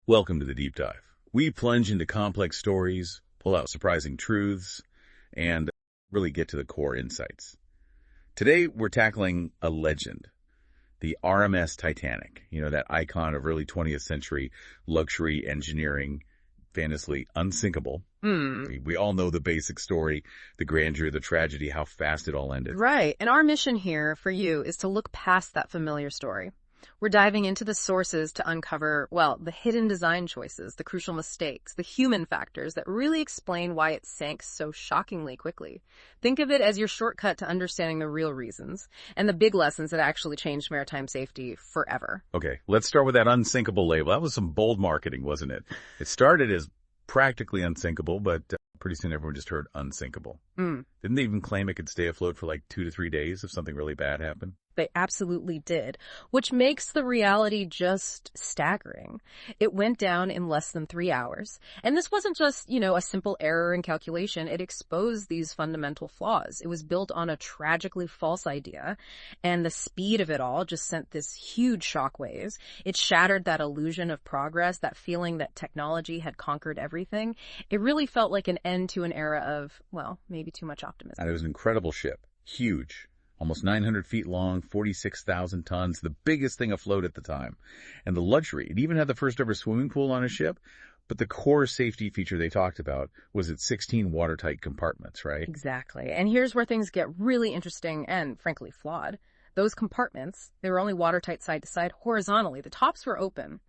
Welcome to the Deep Dive. We plunge into complex stories, pull out surprising truths, and really get to the core insights. Today, we're tackling a legend, the RMS Titanic. You know, that icon of early 20th century luxury engineering, famously unsinkable. We all know the basic story, the grandeur, the tragedy, how fast it all ended. Right. And our mission here for you is to look past that familiar story. We're diving into the sources to uncover, the hidden design choices, the crucial mistakes, the human factors that really explain why it sank so shockingly quickly. Think of it as your shortcut to understanding the real reasons and the big lessons that actually changed maritime safety forever. Okay, let's start with that unsinkable label. That was some bold marketing, wasn't it? It started as practically unsinkable, but pretty soon everyone just heard unsinkable. Didn't they even claim it could stay afloat for like 2 to 3 days if something really bad happened? They absolutely did, which makes the reality just staggering. It went down in less than 3 hours. And this wasn't just, a simple error in calculation. It exposed these fundamental flaws. It was built on a tragically false idea, and the speed of it all just sent this huge shockwaves. It shattered that illusion of progress, that feeling that technology had conquered everything. It really felt like an end to an era of, maybe too much optimism. And it was an incredible ship. Huge. Almost 900 feet long, 46,000 tons, the biggest thing afloat at the time. And the luxury, it even had the first ever swimming pool on a ship, but the core safety feature they talked about was its 16 watertight compartments, right? Exactly. And here's where things get really interesting and, frankly, flawed. Those compartments, they were only watertight side to side horizontally. The tops were open,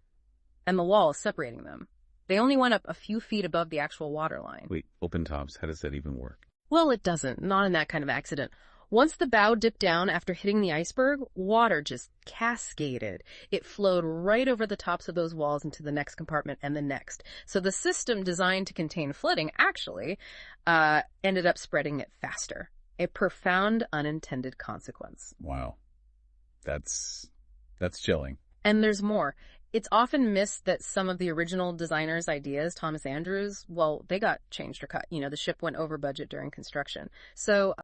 and the walls separating them. They only went up a few feet above the actual waterline. Wait, open tops, how does that even work? Well, it doesn't. Not in that kind of accident. Once the bow dipped down after hitting the iceberg, water just cascaded. It flowed right over the tops of those walls into the next compartment and the next. So the system designed to contain flooding actually ended up spreading it faster. A profound unintended consequence. Wow. That's chilling. And there's more. It's often missed that some of the original designer's ideas, Thomas Andrews, they got changed or cut. The ship went over budget during construction. So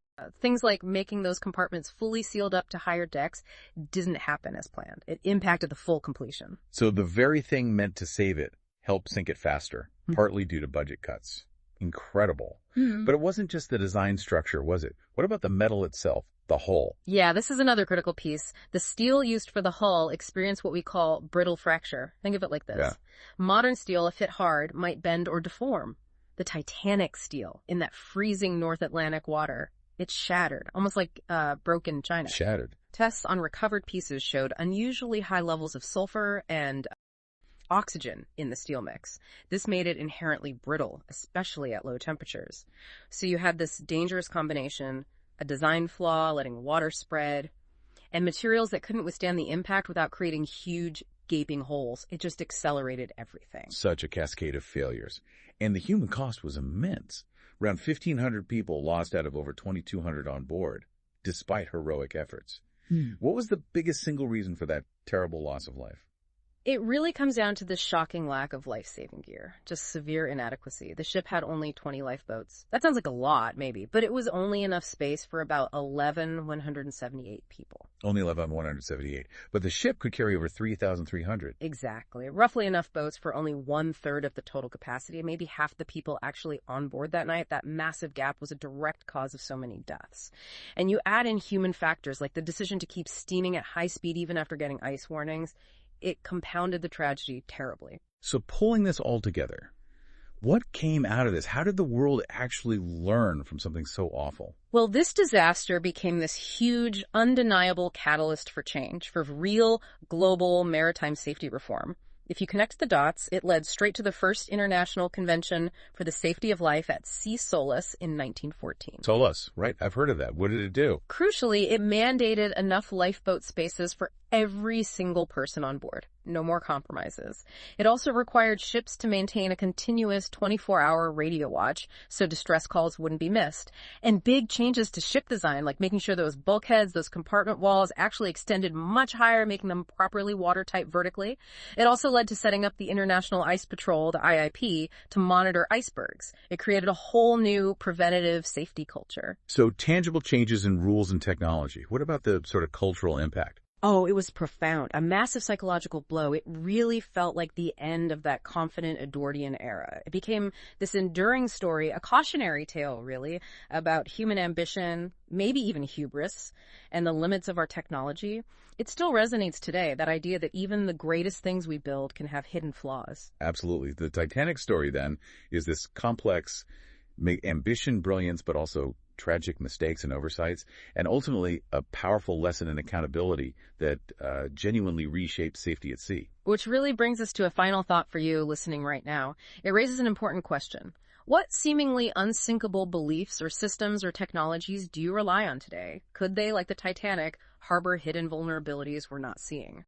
things like making those compartments fully sealed up to higher decks didn't happen as planned. It impacted the full completion. So the very thing meant to save it helped sink it faster, partly due to budget cuts. Incredible. But it wasn't just the design structure, was it? What about the metal itself? The hull. Yeah, this is another critical piece. The steel used for the hull experienced what we call brittle fracture. Think of it like this. Yeah. Modern steel, if hit hard, might bend or deform. The Titanic steel in that freezing North Atlantic water, it shattered, almost like broken china. Shattered. Tests on recovered pieces showed unusually high levels of sulfur and oxygen in the steel mix. This made it inherently brittle, especially at low temperatures. So you had this dangerous combination, a design flaw, letting water spread, and materials that couldn't withstand the impact without creating huge gaping holes. It just accelerated everything. Such a cascade of failures. And the human cost was immense. Around 1,500 people lost out of over 2,200 on board, despite heroic efforts. What was the biggest single reason for that terrible loss of life? It really comes down to the shocking lack of life-saving gear, just severe inadequacy. The ship had only 20 lifeboats. That sounds like a lot, maybe, but it was only enough space for about 11,178 people. Only 11,178. But the ship could carry over 3,300. Exactly. Roughly enough boats for only 1/3 of the total capacity, maybe half the people actually on board that night. That massive gap was a direct cause of so many deaths. And you add in human factors like the decision to keep steaming at high speed even after getting ice warnings. It compounded the tragedy terribly. So pulling this all together, what came out of this? How did the world actually learn from something so awful? Well, this disaster became this huge, undeniable catalyst for change, for real global maritime safety reform. If you connect the dots, it led straight to the first International Convention for the Safety of Life at Sea Solace in 1914. Solace, right? I've heard of that. What did it do? Crucially, it mandated enough lifeboat spaces for every single person on board. No more compromises. It also required ships to maintain a continuous 24-hour radio watch so distress calls wouldn't be missed. And big changes to ship design, like making sure those bulkheads, those compartment walls actually extended much higher, making them properly watertight vertically. It also led to setting up the International Ice Patrol, the IIP, to monitor icebergs. It created a whole new preventative safety culture. So tangible changes in rules and technology. What about the sort of cultural impact? Oh, it was profound. A massive psychological blow. It really felt like the end of that confident Edwardian era. It became this enduring story, a cautionary tale, really, about human ambition, maybe even hubris, and the limits of our technology. It still resonates today, that idea that even the greatest things we build can have hidden flaws. Absolutely. The Titanic story, then, is this complex ambition, brilliance, but also tragic mistakes and oversights, and ultimately a powerful lesson in accountability that genuinely reshaped safety at sea. Which really brings us to a final thought for you listening right now. It raises an important question. What seemingly unsinkable beliefs or systems or technologies do you rely on today? Could they, like the Titanic, harbor hidden vulnerabilities we're not seeing?